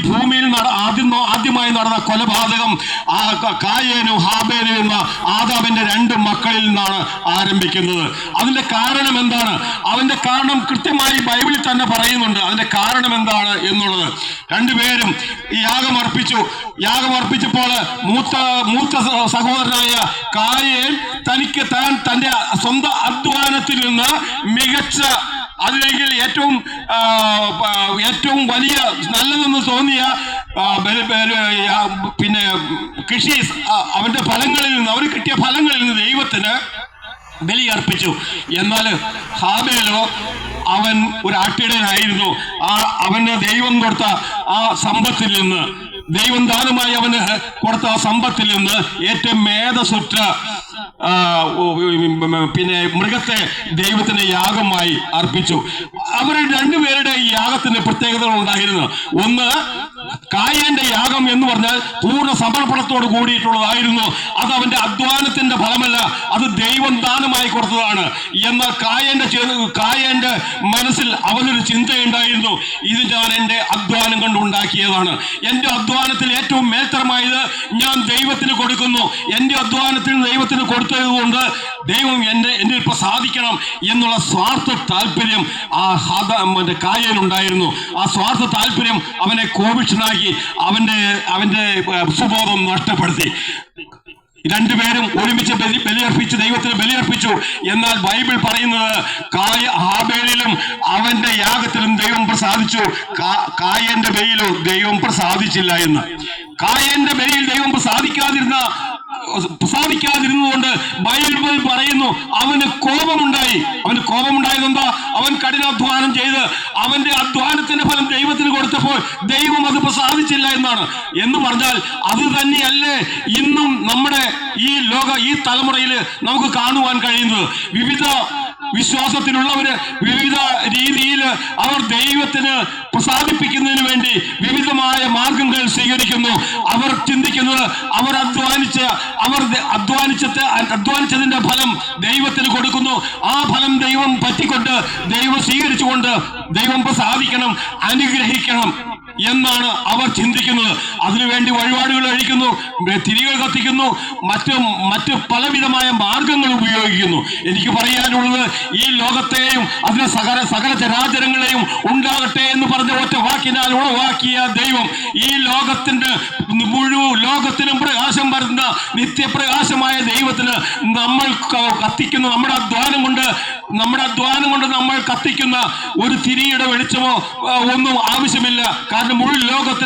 ഭൂമിയിൽ ആദ്യമായി നടന്ന കൊലപാതകം കായേനും ഹാബേലും എന്ന ആദാമിന്റെ 2 മക്കളിൽ നിന്നാണ് ആരംഭിക്കുന്നത്. അതിന്റെ കാരണം എന്താണ്? അവന്റെ കാരണം കൃത്യമായി ബൈബിളിൽ തന്നെ പറയുന്നുണ്ട്. അതിന്റെ കാരണം എന്താണ് എന്നുള്ളത്. 2 പേരും ഈ യാഗമർപ്പിച്ചപ്പോൾ മൂത്ത സഹോദരനായ കായേൻ തന്റെ സ്വന്തം അധ്വാനത്തിൽ നിന്ന് മികച്ച, അല്ലെങ്കിൽ ഏറ്റവും വലിയ നല്ലതെന്ന് തോന്നിയ പിന്നെ കൃഷി അവന്റെ ഫലങ്ങളിൽ നിന്ന്, അവന് കിട്ടിയ ഫലങ്ങളിൽ നിന്ന് ദൈവത്തിന് ബലിയർപ്പിച്ചു. എന്നാൽ ഹാബേലോ അവൻ ഒരു ആട്ടിടയനായിരുന്നു. അവന് ദൈവം കൊടുത്ത ആ സമ്പത്തിൽ നിന്ന്, ദൈവം ദാനമായി അവന് കൊടുത്ത ആ സമ്പത്തിൽ നിന്ന് ഏറ്റവും മേധസ്സുറ്റ പിന്നെ മൃഗത്തെ ദൈവത്തിന് യാഗമായി അർപ്പിച്ചു. അവർ 2 പേരുടെ ഈ യാഗത്തിന് പ്രത്യേകതകൾ ഉണ്ടായിരുന്നു. ഒന്ന്, കായേന്റെ യാഗം എന്ന് പറഞ്ഞാൽ പൂർണ്ണ സമർപ്പണത്തോട് കൂടിയിട്ടുള്ളതായിരുന്നു. അത് അവന്റെ അധ്വാനത്തിന്റെ ഫലമല്ല, അത് ദൈവം ദാനമായി കൊടുത്തതാണ്. എന്നാൽ കായേന്റെ മനസ്സിൽ അവനൊരു ചിന്തയുണ്ടായിരുന്നു, ഇത് ഞാൻ എന്റെ അധ്വാനം കൊണ്ട് ഉണ്ടാക്കിയതാണ്. എന്റെ അധ്വാനത്തിൽ ഏറ്റവും മേൽത്തരമായത് ഞാൻ ദൈവത്തിന് കൊടുക്കുന്നു. എന്റെ അധ്വാനത്തിൽ ദൈവത്തിന് കൊടുത്തത് കൊണ്ട് ദൈവം എന്നിൽ പ്രസാദിക്കണം എന്നുള്ള സ്വാർത്ഥ താല്പര്യം കായേനുണ്ടായിരുന്നു. ആ സ്വാർത്ഥ താല്പര്യം അവനെ കോപിഷ്ഠനാക്കി, അവന്റെ സുബോധം നഷ്ടപ്പെടുത്തി. 2 പേരും ഒരുമിച്ച് ബലിയർപ്പിച്ച് ദൈവത്തിന് ബലിയർപ്പിച്ചു. എന്നാൽ ബൈബിൾ പറയുന്നത് ഹാബേലിലും അവന്റെ യാഗത്തിലും ദൈവം പ്രസാദിച്ചു, കായേന്റെ ബലിയിലോ ദൈവം പ്രസാദിച്ചില്ല എന്ന്. കായേന്റെ ബലിയിൽ ദൈവം പ്രസാദിക്കാതിരുന്നതുകൊണ്ട് ബൈബിൾ പറയുന്നു അവന് കോപമുണ്ടായി. അവന് കോപമുണ്ടായത് എന്താ? അവൻ കഠിനാധ്വാനം ചെയ്ത് അവന്റെ അധ്വാനത്തിന്റെ ഫലം ദൈവത്തിന് കൊടുത്തപ്പോൾ ദൈവം അത് പ്രസാദിച്ചില്ല എന്നാണ്. എന്ന് പറഞ്ഞാൽ അത് തന്നെയല്ലേ ഇന്നും നമ്മുടെ ഈ തലമുറയിൽ നമുക്ക് കാണുവാൻ കഴിയുന്നത്. വിവിധ വിശ്വാസത്തിലുള്ളവര് വിവിധ രീതിയിൽ അവർ ദൈവത്തിന് പ്രസാദിപ്പിക്കുന്നതിന് വേണ്ടി വിവിധമായ മാർഗങ്ങൾ സ്വീകരിക്കുന്നു. അവർ ചിന്തിക്കുന്നത് അവർ അധ്വാനിച്ചതിന്റെ ഫലം ദൈവത്തിന് കൊടുക്കുന്നു. ആ ഫലം ദൈവം പറ്റിക്കൊണ്ട്, ദൈവം സ്വീകരിച്ചുകൊണ്ട് ദൈവം പ്രസാദിക്കണം, അനുഗ്രഹിക്കണം എന്നാണ് അവർ ചിന്തിക്കുന്നത്. അതിനുവേണ്ടി വഴിപാടുകൾ കഴിക്കുന്നു, തിരികൾ കത്തിക്കുന്നു, മറ്റ് പലവിധമായ മാർഗങ്ങൾ ഉപയോഗിക്കുന്നു. എനിക്ക് പറയാനുള്ളത്, ഈ ലോകത്തെയും അതിന്റെ സകല ചരാചരങ്ങളെയും ഉണ്ടാകട്ടെ എന്ന് പറഞ്ഞ ഒറ്റ വാക്കിനാൽ ഉളവാക്കിയ ദൈവം ഈ മുഴുവൻ ലോകത്തിനും പ്രകാശം വരുന്ന നിത്യപ്രകാശമായ ദൈവത്തിന് നമ്മൾ കത്തിക്കുന്ന നമ്മുടെ അധ്വാനം കൊണ്ട് നമ്മൾ കത്തിക്കുന്ന ഒരു തിരിയുടെ വെളിച്ചമോ ഒന്നും ആവശ്യമില്ല. കാരണം മുഴുവൻ ലോകത്തിന്